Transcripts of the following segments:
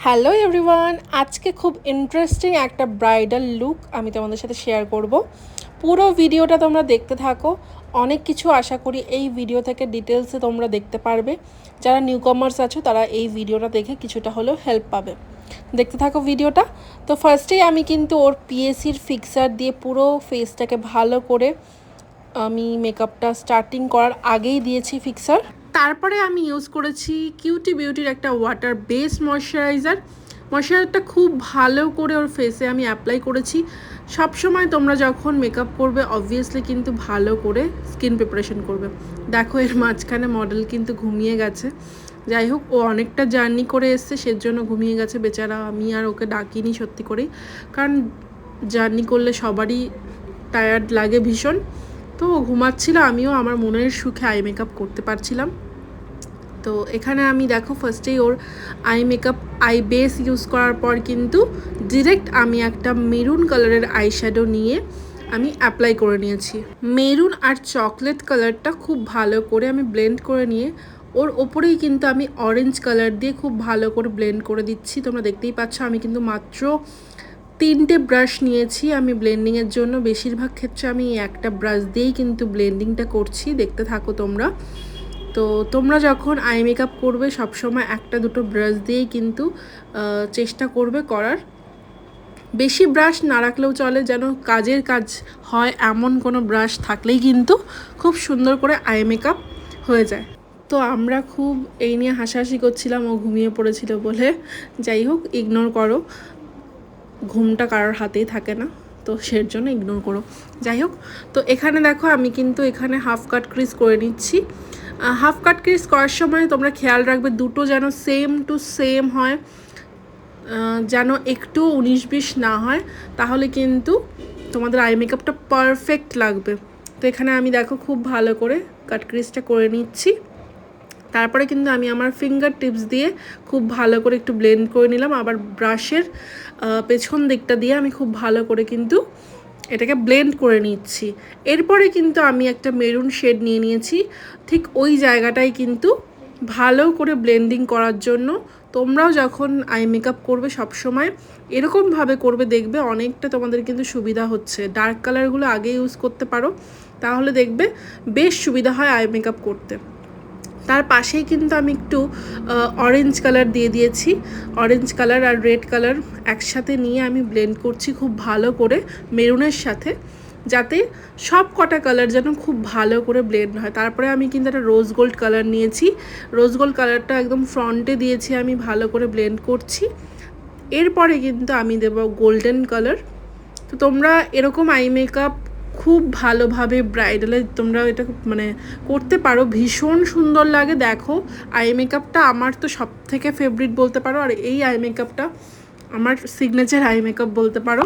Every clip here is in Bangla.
হ্যালো এভরিওয়ান, আজকে খুব ইন্টারেস্টিং একটা ব্রাইডাল লুক আমি তোমাদের সাথে শেয়ার করব। পুরো ভিডিওটা তোমরা দেখতে থাকো। অনেক কিছু আশা করি এই ভিডিও থেকে ডিটেলসে তোমরা দেখতে পারবে। যারা নিউ কমার্স আছো তারা এই ভিডিওটা দেখে কিছুটা হলেও হেল্প পাবে। দেখতে থাকো ভিডিওটা। তো ফার্স্টেই আমি কিন্তু ওর পিএসির ফিক্সার দিয়ে পুরো ফেসটাকে ভালো করে আমি মেকআপটা স্টার্টিং করার আগেই দিয়েছি ফিক্সার। তারপরে আমি ইউজ করেছি কিউটি বিউটির একটা ওয়াটার বেস ময়শ্চারাইজারটা খুব ভালো করে ওর ফেসে আমি অ্যাপ্লাই করেছি। সবসময় তোমরা যখন মেকআপ করবে অবভিয়াসলি কিন্তু ভালো করে স্কিন প্রিপারেশন করবে। দেখো এর মাঝখানে মডেল কিন্তু ঘুমিয়ে গেছে। যাই হোক, ও অনেকটা জার্নি করে এসছে, সেজন্য ঘুমিয়ে গেছে বেচারা। আমি আর ওকে ডাকিনি সত্যি করেই, কারণ জার্নি করলে সবারই টায়ার্ড লাগে ভীষণ। তো ও ঘুমাচ্ছিল, আমিও আমার মনের সুখে আই মেকআপ করতে পারছিলাম। তো এখানে আমি দেখো ফার্স্টেই ওর আই বেস ইউজ করার পর কিন্তু ডিরেক্ট আমি একটা মেরুন কালারের আই শ্যাডো নিয়ে আমি অ্যাপ্লাই করে নিয়েছি। মেরুন আর চকলেট কালারটা খুব ভালো করে আমি ব্লেন্ড করে নিয়ে ওর ওপরেই কিন্তু আমি অরেঞ্জ কালার দিয়ে খুব ভালো করে ব্লেন্ড করে দিচ্ছি। তোমরা দেখতেই পাচ্ছ আমি কিন্তু মাত্র 3টে ব্রাশ নিয়েছি আমি ব্লেন্ডিংয়ের জন্য। বেশিরভাগ ক্ষেত্রে আমি একটা ব্রাশ দিয়েই কিন্তু ব্লেন্ডিংটা করছি, দেখতে থাকো তোমরা। তো তোমরা যখন আই মেকআপ করবে সবসময় একটা দুটো ব্রাশ দিয়েই কিন্তু চেষ্টা করবে করার। বেশি ব্রাশ না রাখলেও চলে, যেন কাজের কাজ হয় এমন কোনো ব্রাশ থাকলেই কিন্তু খুব সুন্দর করে আই মেকআপ হয়ে যায়। তো আমরা খুব এই নিয়ে হাসাহাসি করছিলাম, ও ঘুমিয়ে পড়েছিল বলে। যাই হোক, ইগনোর করো, ঘুমটা কারোর হাতেই থাকে না, তো সের জন্য ইগনোর করো। যাই হোক, তো এখানে দেখো আমি কিন্তু এখানে হাফ কাট ক্রিজ করে নিচ্ছি। হাফ কাট ক্রিজ করার সময় তোমরা খেয়াল রাখবে দুটো যেন সেম টু সেম হয়, যেন একটু 19-20 না হয়, তাহলে কিন্তু তোমাদের আই মেকআপটা পারফেক্ট লাগবে। তো এখানে আমি দেখো খুব ভালো করে কাট ক্রিজটা করে নিচ্ছি। তারপরে কিন্তু আমি আমার ফিঙ্গার টিপস দিয়ে খুব ভালো করে একটু ব্লেন্ড করে নিলাম। আবার ব্রাশের পেছন দিকটা দিয়ে আমি খুব ভালো করে কিন্তু এটাকে ব্লেন্ড করে নিচ্ছি। এরপরে কিন্তু আমি একটা মেরুন শেড নিয়ে নিয়েছি ঠিক ওই জায়গাটায় কিন্তু ভালো করে ব্লেন্ডিং করার জন্য। তোমরাও যখন আই মেকআপ করবে সবসময় এরকমভাবে করবে, দেখবে অনেকটা তোমাদের কিন্তু সুবিধা হচ্ছে। ডার্ক কালারগুলো আগে ইউজ করতে পারো, তাহলে দেখবে বেশ সুবিধা হয় আই মেকআপ করতে। তার পাশেই কিন্তু আমি একটু অরেঞ্জ কালার দিয়ে দিয়েছি। অরেঞ্জ কালার আর রেড কালার একসাথে নিয়ে আমি ব্লেন্ড করছি খুব ভালো করে মেরুনের সাথে, যাতে সব কটা কালার যেন খুব ভালো করে ব্লেন্ড হয়। তারপরে আমি কিন্তু একটা রোজ গোল্ড কালার নিয়েছি, রোজ গোল্ড কালারটা একদম ফ্রন্টে দিয়েছি, আমি ভালো করে ব্লেন্ড করছি। এরপরে কিন্তু আমি দেবো গোল্ডেন কালার। তো তোমরা এরকম আই মেকআপ খুব ভালোভাবে ব্রাইডালে তোমরা এটা করতে পারো, ভীষণ সুন্দর লাগে। দেখো আই মেকআপটা আমার তো সব থেকে ফেভারিট বলতে পারো, আর এই আই মেকআপটা আমার সিগনেচার আই মেকআপ বলতে পারো।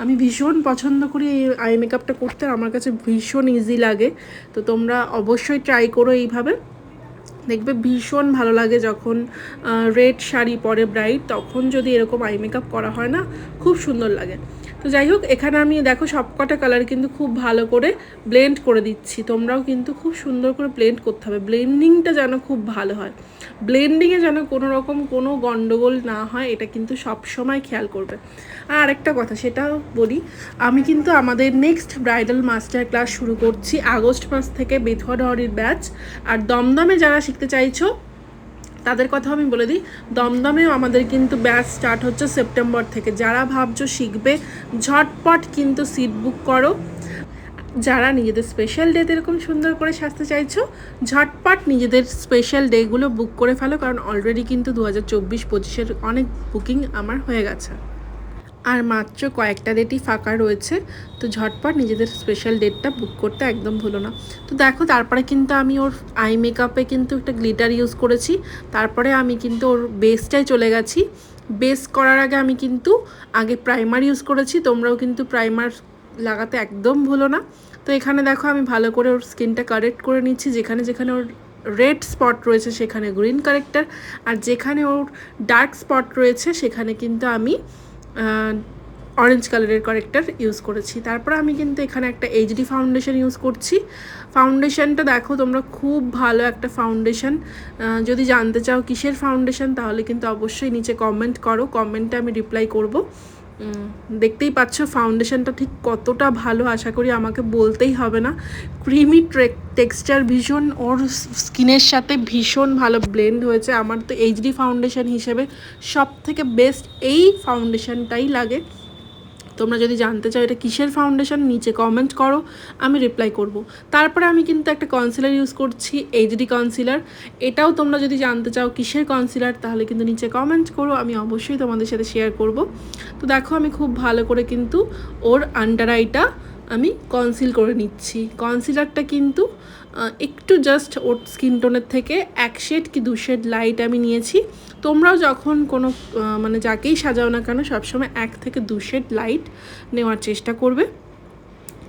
আমি ভীষণ পছন্দ করি এই আই মেকআপটা করতে, আমার কাছে ভীষণ ইজি লাগে। তো তোমরা অবশ্যই ট্রাই করো এইভাবে, দেখবে ভীষণ ভালো লাগে। যখন রেড শাড়ি পরে ব্রাইড, তখন যদি এরকম আই মেকআপ করা হয় না, খুব সুন্দর লাগে। তো যাই হোক, এখানে আমি দেখো সবকটা কালার কিন্তু খুব ভালো করে ব্লেন্ড করে দিচ্ছি। তোমরাও কিন্তু খুব সুন্দর করে ব্লেন্ড করতে হবে, ব্লেন্ডিংটা যেন খুব ভালো হয়, ব্লেন্ডিংয়ে যেন কোনো রকম কোনো গন্ডগোল না হয়, এটা কিন্তু সব সময় খেয়াল করবে। আর আরেকটা কথা সেটাও বলি, আমি কিন্তু আমাদের নেক্সট ব্রাইডাল মাস্টার ক্লাস শুরু করছি আগস্ট মাস থেকে, বেথুয়াডহরির ব্যাচ। আর দমদমে যারা শিখতে চাইছো তাদের কথা আমি বলে দিই, দমদমেও আমাদের কিন্তু ব্যাচ স্টার্ট হচ্ছে সেপ্টেম্বর থেকে। যারা ভাবছো শিখবে ঝটপট কিন্তু সিট বুক করো। যারা নিজেদের স্পেশাল ডেতে এরকম সুন্দর করে সাজতে চাইছো, ঝটপট নিজেদের স্পেশাল ডেগুলো বুক করে ফেলো, কারণ অলরেডি কিন্তু 2024-25-এর অনেক বুকিং আমার হয়ে গেছে, আর মাত্র কয়েকটা ডেটই ফাঁকা রয়েছে। তো ঝটপট নিজেদের স্পেশাল ডেটটা বুক করতে একদম ভুলো না। তো দেখো তারপরে কিন্তু আমি ওর আই মেকআপে কিন্তু একটা গ্লিটার ইউজ করেছি। তারপরে আমি কিন্তু ওর বেসটায় চলে গেছি। বেস করার আগে আমি কিন্তু আগে প্রাইমার ইউজ করেছি, তোমরাও কিন্তু প্রাইমার লাগাতে একদম ভুলো না। তো এখানে দেখো আমি ভালো করে ওর স্কিনটা কারেক্ট করে নিচ্ছি। যেখানে যেখানে ওর রেড স্পট রয়েছে সেখানে গ্রিন কারেক্টার, আর যেখানে ওর ডার্ক স্পট রয়েছে সেখানে কিন্তু আমি অরেঞ্জ কালারের কারেক্টার ইউজ করেছি। তারপর আমি কিন্তু এখানে একটা এইচডি ফাউন্ডেশন ইউজ করছি। ফাউন্ডেশনটা দেখো তোমরা, খুব ভালো একটা ফাউন্ডেশন। যদি জানতে চাও কিসের ফাউন্ডেশন তাহলে কিন্তু অবশ্যই নিচে কমেন্ট করো, কমেন্টে আমি রিপ্লাই করব। দেখতেই পাচ্ছ ফাউন্ডেশনটা ঠিক কতটা ভালো, আশা করি আমাকে বলতেই হবে না। ক্রিমি টেক্সচার, ভীষণ ওর স্কিনের সাথে ভীষণ ভালো ব্লেন্ড হয়েছে। আমার তো এইচডি ফাউন্ডেশন হিসেবে সব থেকে বেস্ট এই ফাউন্ডেশনটাই লাগে। তোমরা যদি জানতে চাও এটা কিসের ফাউন্ডেশন নিচে কমেন্ট করো, আমি রিপ্লাই করব। তারপরে আমি কিন্তু একটা কনসিলার ইউজ করছি, এইচডি কনসিলার। এটাও তোমরা যদি জানতে চাও কিসের কনসিলার তাহলে কিন্তু নিচে কমেন্ট করো, আমি অবশ্যই তোমাদের সাথে শেয়ার করব। তো দেখো আমি খুব ভালো করে কিন্তু ওর আন্ডার আইটা আমি কনসিল করে নিচ্ছি। কনসিলারটা কিন্তু একটু জাস্ট ওর স্কিন টোনের থেকে 1 শেড কি 2 শেড লাইট আমি নিয়েছি। তোমরাও যখন কোনো মানে যাকেই সাজাও না কেন সবসময় 1 থেকে 2 শেড লাইট নেওয়ার চেষ্টা করবে।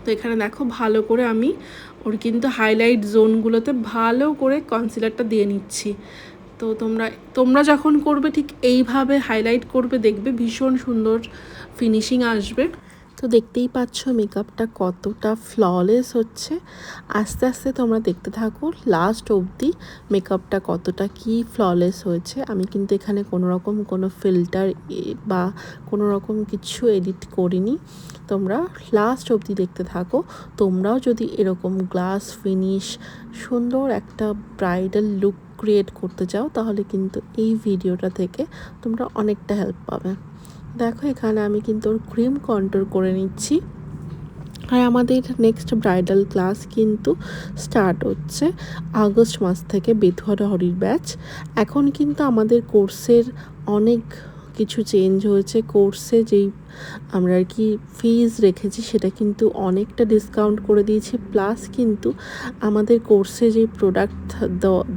তো এখানে দেখো ভালো করে আমি ওর কিন্তু হাইলাইট জোনগুলোতে ভালো করে কনসিলারটা দিয়ে নিচ্ছি। তো তোমরা যখন করবে ঠিক এইভাবে হাইলাইট করবে, দেখবে ভীষণ সুন্দর ফিনিশিং আসবে। তো দেখতেই পাচ্ছ মেকআপটা কতটা ফ্ললেস হচ্ছে। আস্তে আস্তে তোমরা দেখতে থাকো লাস্ট অবধি মেকআপটা কতটা কি ফ্ললেস হয়েছে। আমি কিন্তু এখানে কোনো ফিল্টার বা কোনো রকম কিছু এডিট করিনি। তোমরা লাস্ট অবধি দেখতে থাকো। তোমরাও যদি এরকম গ্লাস ফিনিশ সুন্দর একটা ব্রাইডাল লুক ক্রিয়েট করতে চাও তাহলে কিন্তু এই ভিডিওটা থেকে তোমরা অনেকটা হেল্প পাবে। দেখো এখানে আমি কিন্তু ওর ক্রিম কন্ট্রোল করে নিচ্ছি। আর আমাদের নেক্সট ব্রাইডাল ক্লাস কিন্তু স্টার্ট হচ্ছে আগস্ট মাস থেকে, বেথুয়া হরির ব্যাচ। এখন কিন্তু আমাদের কোর্সের অনেক কিছু চেঞ্জ হয়েছে। কোর্সে যেই আমরা আর কি ফিজ রেখেছি সেটা কিন্তু অনেকটা ডিসকাউন্ট করে দিয়েছি। প্লাস কিন্তু আমাদের কোর্সে যে প্রোডাক্ট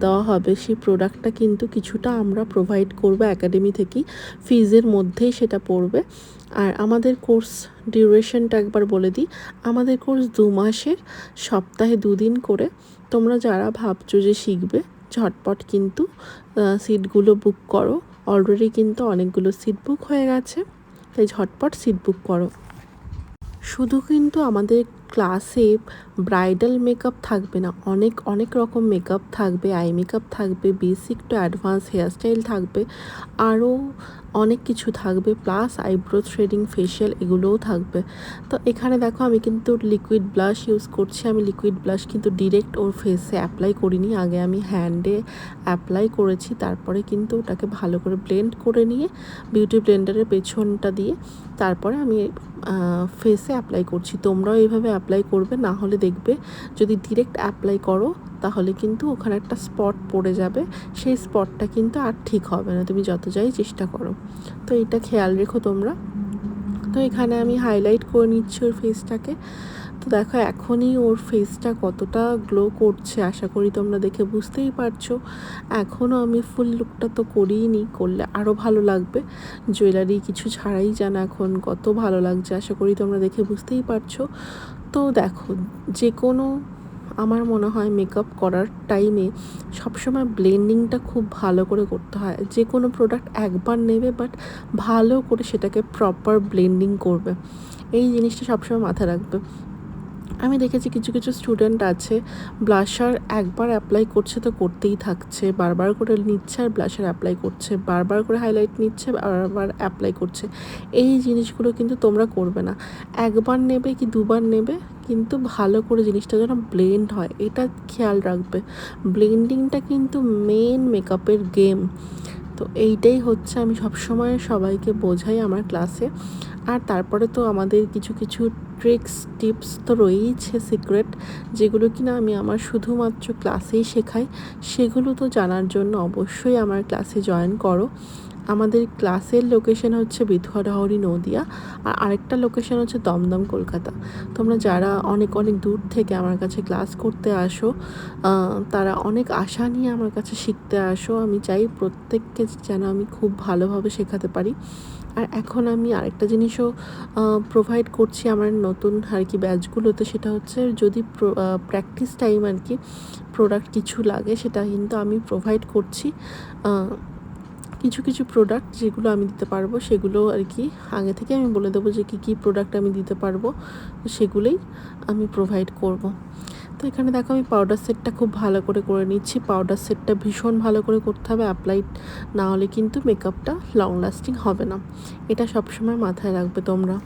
দেওয়া হবে সেই প্রোডাক্টটা কিন্তু কিছুটা আমরা প্রোভাইড করবো একাডেমি থেকেই, ফিজের মধ্যেই সেটা পড়বে। আর আমাদের কোর্স ডিউরেশনটা একবার বলে দিই, আমাদের কোর্স 2 মাসের, সপ্তাহে 2 দিন করে। তোমরা যারা ভাবছো যে শিখবে ঝটপট কিন্তু সিটগুলো বুক করো। অলরেডি কিন্তু অনেকগুলো সিট বুক হয়ে গেছে, তাই ঝটপট সিট বুক করো। শুধু কিন্তু আমাদের ক্লাসে ব্রাইডাল মেকআপ থাকবে না, অনেক রকম মেকআপ থাকবে। আই মেকআপ থাকবে, বেসিক টু অ্যাডভান্স হেয়ারস্টাইল থাকবে, আরও অনেক কিছু থাকবে। প্লাস আইব্রো থ্রেডিং, ফেশিয়াল এগুলোও থাকবে। তো এখানে দেখো আমি কিন্তু লিকুইড ব্লাশ ইউজ করছি। আমি লিকুইড ব্লাশ কিন্তু ডিরেক্ট ওর ফেসে অ্যাপ্লাই করিনি, আগে আমি হ্যান্ডে অ্যাপ্লাই করেছি। তারপরে কিন্তু ওটাকে ভালো করে ব্লেন্ড করে নিয়ে বিউটি ব্লেন্ডারের পেছনটা দিয়ে তারপরে আমি ফেসে অ্যাপ্লাই করছি। তোমরাও এইভাবে অ্যাপ্লাই করবে, না হলে দেখবে যদি ডিরেক্ট অ্যাপ্লাই করো তাহলে কিন্তু ওখানে একটা স্পট পড়ে যাবে, সেই স্পটটা কিন্তু আর ঠিক হবে না, তুমি যত যাই চেষ্টা করো। তো এটা খেয়াল রেখো তোমরা। তো এখানে আমি হাইলাইট করে নিচ্ছি ওর ফেসটাকে। তো দেখো এখনই ওর ফেসটা কতটা গ্লো করছে, আশা করি তোমরা দেখে বুঝতেই পারছো। এখনও আমি ফুল লুকটা তো করিনি, করলে আরও ভালো লাগবে। জুয়েলারি কিছু ছাড়াই যেন এখন কত ভালো লাগছে, আশা করি তোমরা দেখে বুঝতেই পারছো। তো দেখো যে কোনো, আমার মনে হয় মেকআপ করার টাইমে সবসময় ব্লেন্ডিংটা খুব ভালো করে করতে হয়। যে কোনো প্রোডাক্ট একবার নেবে বাট ভালো করে সেটাকে প্রপার ব্লেন্ডিং করবে, এই জিনিসটা সবসময় মাথায় রাখবে। আমি দেখেছি কিছু স্টুডেন্ট আছে ব্লাশার একবার অ্যাপ্লাই করছে তো করতেই থাকছে, বারবার করে নিচ্ছে আর ব্লাশার অ্যাপ্লাই করছে, বারবার করে হাইলাইট নিচ্ছে, বারবার অ্যাপ্লাই করছে। এই জিনিসগুলো কিন্তু তোমরা করবে না। একবার নেবে কি 2বার নেবে, কিন্তু ভালো করে জিনিসটা যেন ব্লেন্ড হয় এটা খেয়াল রাখবে। ব্লেন্ডিংটা কিন্তু মেন মেকআপের গেম। তো এইটাই হচ্ছে আমি সবসময় সবাইকে বোঝাই আমার ক্লাসে। আর তারপরে তো আমাদের কিছু ট্রিক্স টিপস তো রয়েইছে সিক্রেট, যেগুলো কিনা আমি আমার শুধুমাত্র ক্লাসেই শেখাই। সেগুলো তো জানার জন্য অবশ্যই আমার ক্লাসে জয়েন করো। আমাদের ক্লাসের লোকেশন হচ্ছে বেথুয়াডাহরি নদিয়া, আর আরেকটা লোকেশন হচ্ছে দমদম কলকাতা। তোমরা যারা অনেক দূর থেকে আমার কাছে ক্লাস করতে আসো, তারা অনেক আশা নিয়ে আমার কাছে শিখতে আসো। আমি চাই প্রত্যেককে যেন আমি খুব ভালোভাবে শেখাতে পারি। আর এখন আমি আরেকটা জিনিসও প্রোভাইড করছি আমার নতুন আর কি ব্যাচগুলোতে, সেটা হচ্ছে যদি প্র্যাকটিস টাইম আর কি প্রোডাক্ট কিছু লাগে সেটা কিন্তু আমি প্রোভাইড করছি। কিছু কিছু প্রোডাক্ট যেগুলো আমি দিতে পারবো সেগুলো আর কি আগে থেকে আমি বলে দেবো যে কী কী প্রোডাক্ট আমি দিতে পারবো, সেগুলোই আমি প্রোভাইড করব। তো এখানে দেখো আমি পাউডার সেটটা খুব ভালো করে নিচ্ছি। পাউডার সেটটা ভীষণ ভালো করে করতে হবে, অ্যাপ্লাইড না হলে কিন্তু মেকআপটা লং লাস্টিং হবে না। এটা সবসময় মাথায় রাখবে তোমরা।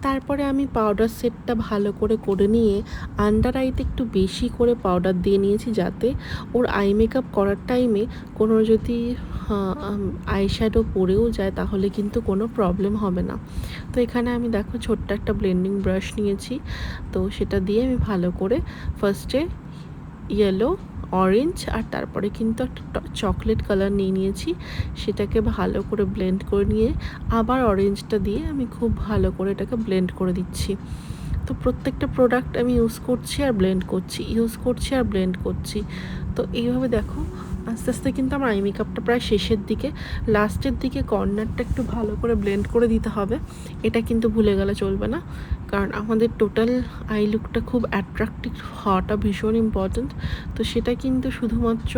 তারপরে আমি পাউডার সেটটা ভালো করে নিয়ে আন্ডার আইতে একটু বেশি করে পাউডার দিয়ে নিয়েছি, যাতে ওর আই মেকআপ করার টাইমে কোনো যদি আই শ্যাডো পড়েও যায় তাহলে কিন্তু কোনো প্রবলেম হবে না। তো এখানে আমি দেখো ছোট্ট একটা ব্লেন্ডিং ব্রাশ নিয়েছি, তো সেটা দিয়ে আমি ভালো করে ফার্স্টে ইয়েলো, অরেঞ্জ আর তারপরে কিন্তু একটা চকলেট কালার নিয়েছি, সেটাকে ভালো করে ব্লেন্ড করে নিয়ে আবার অরেঞ্জটা দিয়ে আমি খুব ভালো করে এটাকে ব্লেন্ড করে দিচ্ছি। তো প্রত্যেকটা প্রোডাক্ট আমি ইউজ করছি আর ব্লেন্ড করছি। তো এইভাবে দেখো আস্তে আস্তে কিন্তু আমার আই মেকআপটা প্রায় শেষের দিকে, লাস্টের দিকে কর্নারটা একটু ভালো করে ব্লেন্ড করে দিতে হবে। এটা কিন্তু ভুলে গেলে চলবে না, কারণ আমাদের টোটাল আই লুকটা খুব অ্যাট্রাক্টিভ হওয়াটা ভীষণ ইম্পর্ট্যান্ট। তো সেটা কিন্তু শুধুমাত্র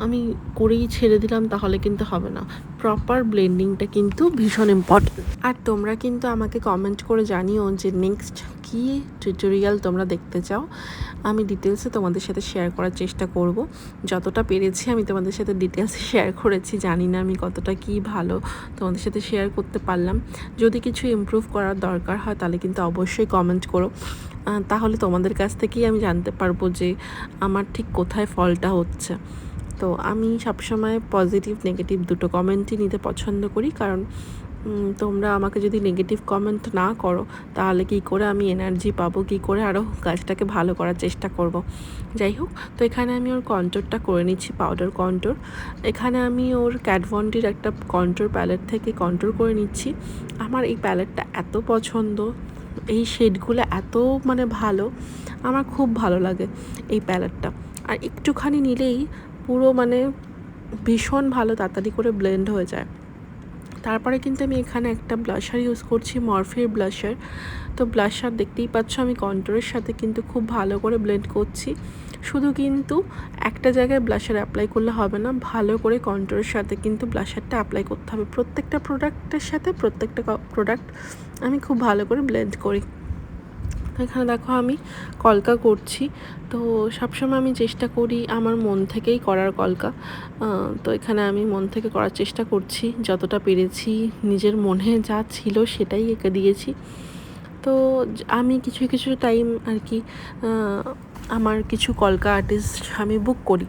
আমি করেই ছেড়ে দিলাম তাহলে কিন্তু হবে না, প্রপার ব্লেন্ডিংটা কিন্তু ভীষণ ইম্পর্ট্যান্ট। আর তোমরা কিন্তু আমাকে কমেন্ট করে জানিও যে নেক্সট কী টিউটোরিয়াল তোমরা দেখতে চাও। আমি ডিটেলসে তোমাদের সাথে শেয়ার করার চেষ্টা করব, যতটা পেরেছি আমি তোমাদের সাথে ডিটেলসে শেয়ার করেছি। জানি না আমি কতটা কি ভালো তোমাদের সাথে শেয়ার করতে পারলাম। যদি কিছু ইমপ্রুভ করার দরকার হয় তাহলে কিন্তু অবশ্যই কমেন্ট করো, তাহলে তোমাদের কাছ থেকেই আমি জানতে পারবো যে আমার ঠিক কোথায় ফলটা হচ্ছে। তো আমি সবসময় পজিটিভ নেগেটিভ দুটো কমেন্টই নিতে পছন্দ করি, কারণ তোমরা আমাকে যদি নেগেটিভ কমেন্ট না করো তাহলে কী করে আমি এনার্জি পাবো, কী করে আরও কাজটাকে ভালো করার চেষ্টা করব। যাই হোক, তো এখানে আমি ওর কন্ট্রোরটা করে নিচ্ছি, পাউডার কন্ট্রোর। এখানে আমি ওর ক্যাট ভন ডির একটা কন্ট্রোর প্যালেট থেকে কন্ট্রোর করে নিচ্ছি। আমার এই প্যালেটটা এত পছন্দ, এই শেডগুলো এত মানে ভালো, আমার খুব ভালো লাগে এই প্যালেটটা। আর একটুখানি নিলেই পুরো মানে ভীষণ ভালো তাড়াতাড়ি করে ব্লেন্ড হয়ে যায়। তারপরে কিন্তু আমি এখানে একটা ব্লাশার ইউজ করছি, মরফির ব্লাশার। তো ব্লাশার দেখতেই পাচ্ছ আমি কন্ট্রোরের সাথে কিন্তু খুব ভালো করে ব্লেন্ড করছি। শুধু কিন্তু একটা জায়গায় ব্লাশার অ্যাপ্লাই করলে হবে না, ভালো করে কন্ট্রোরের সাথে কিন্তু ব্লাশারটা অ্যাপ্লাই করতে হবে। প্রত্যেকটা প্রোডাক্টের সাথে প্রত্যেকটা প্রোডাক্ট আমি খুব ভালো করে ব্লেন্ড করি। এখানে দেখো আমি কলকা করছি, তো সবসময় আমি চেষ্টা করি আমার মন থেকেই করার কলকা। তো এখানে আমি মন থেকে করার চেষ্টা করছি, যতটা পেরেছি নিজের মনে যা ছিল সেটাই এঁকে দিয়েছি। তো আমি কিছু কিছু টাইম আর কি আমার কিছু কলকা আর্টিস্ট আমি বুক করি,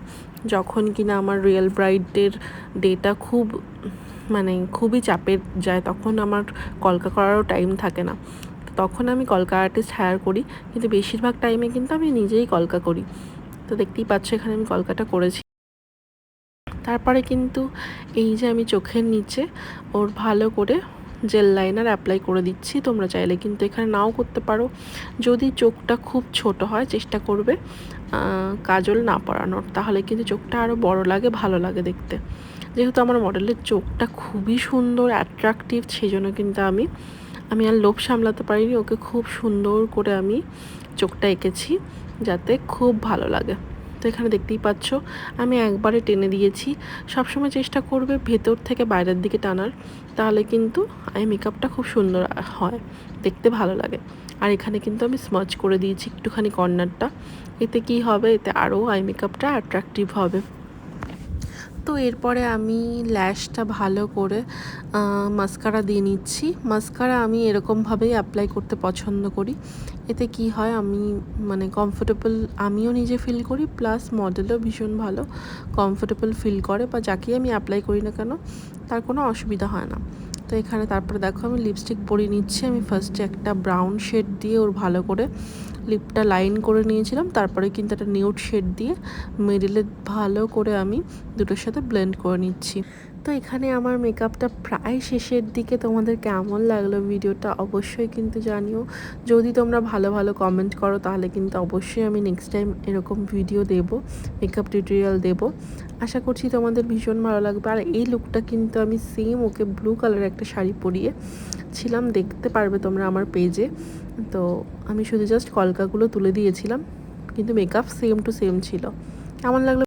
যখন কিনা আমার রিয়েল ব্রাইডের ডেটা খুবই চাপের যায়, তখন আমার কলকা করারও টাইম থাকে না, তখন আমি কলকা আর্টিস্ট হায়ার করি। কিন্তু বেশিরভাগ টাইমে কিন্তু আমি নিজেই কলকা করি। তো দেখতেই পাচ্ছ এখানে আমি কলকাটা করেছি। তারপরে কিন্তু এই যে আমি চোখের নিচে ওর ভালো করে জেল লাইনার অ্যাপ্লাই করে দিচ্ছি। তোমরা চাইলে কিন্তু এখানে নাও করতে পারো, যদি চোখটা খুব ছোট হয় চেষ্টা করবে কাজল না পরানোর, তাহলে কিন্তু চোখটা আরও বড় লাগে, ভালো লাগে দেখতে। যেহেতু আমার মডেলের চোখটা খুবই সুন্দর অ্যাট্রাকটিভ, সেই জন্য কিন্তু আমি আর লোভ সামলাতে পারিনি, ওকে খুব সুন্দর করে আমি চোখটা এঁকেছি যাতে খুব ভালো লাগে। তো এখানে দেখতেই পাচ্ছ আমি একবারে টেনে দিয়েছি। সবসময় চেষ্টা করবে ভেতর থেকে বাইরের দিকে টানার, তাহলে কিন্তু আই মেকআপটা খুব সুন্দর হয়, দেখতে ভালো লাগে। আর এখানে কিন্তু আমি স্মাচ করে দিয়েছি একটুখানি কর্নারটা, এতে কি হবে, এতে আরও আই মেকআপটা অ্যাট্রাকটিভ হবে। তো এরপরে আমি ল্যাশটা ভালো করে মাস্কারা দিয়ে নিচ্ছি। মাস্কারা আমি এরকমভাবেই অ্যাপ্লাই করতে পছন্দ করি, এতে কি হয় আমি কমফোর্টেবল আমিও নিজে ফিল করি, প্লাস মডেলও ভীষণ ভালো কমফোর্টেবল ফিল করে, বা যাকেই আমি অ্যাপ্লাই করি না কেন তার কোনো অসুবিধা হয় না। তো এখানে তারপরে দেখো আমি লিপস্টিক পরিয়ে নিচ্ছি। আমি ফার্স্টে একটা ব্রাউন শেড দিয়ে ওর ভালো করে লিপটা লাইন করে নিয়েছিলাম, তারপরে কিন্তু একটা নিউড শেড দিয়ে মিডিলে ভালো করে আমি দুটোর সাথে ব্লেন্ড করে নিচ্ছি। তো এখানে আমার মেকআপটা প্রায় শেষের দিকে। তোমাদের কেমন লাগলো ভিডিওটা অবশ্যই কিন্তু জানিও। যদি তোমরা ভালো ভালো কমেন্ট করো তাহলে কিন্তু অবশ্যই আমি নেক্সট টাইম এরকম ভিডিও দেব, মেকআপ টিউটোরিয়াল দেব। আশা করছি তোমাদের ভীষণ ভালো লাগবে। আর এই লুকটা কিন্তু আমি সেম ওকে ব্লু কালারের একটা শাড়ি পরিয়ে ছিলাম, দেখতে পারবে তোমরা আমার পেজে। তো আমি শুধু জাস্ট কলকাগুলো তুলে দিয়েছিলাম, কিন্তু মেকআপ সেম টু সেম ছিল। কেমন লাগলো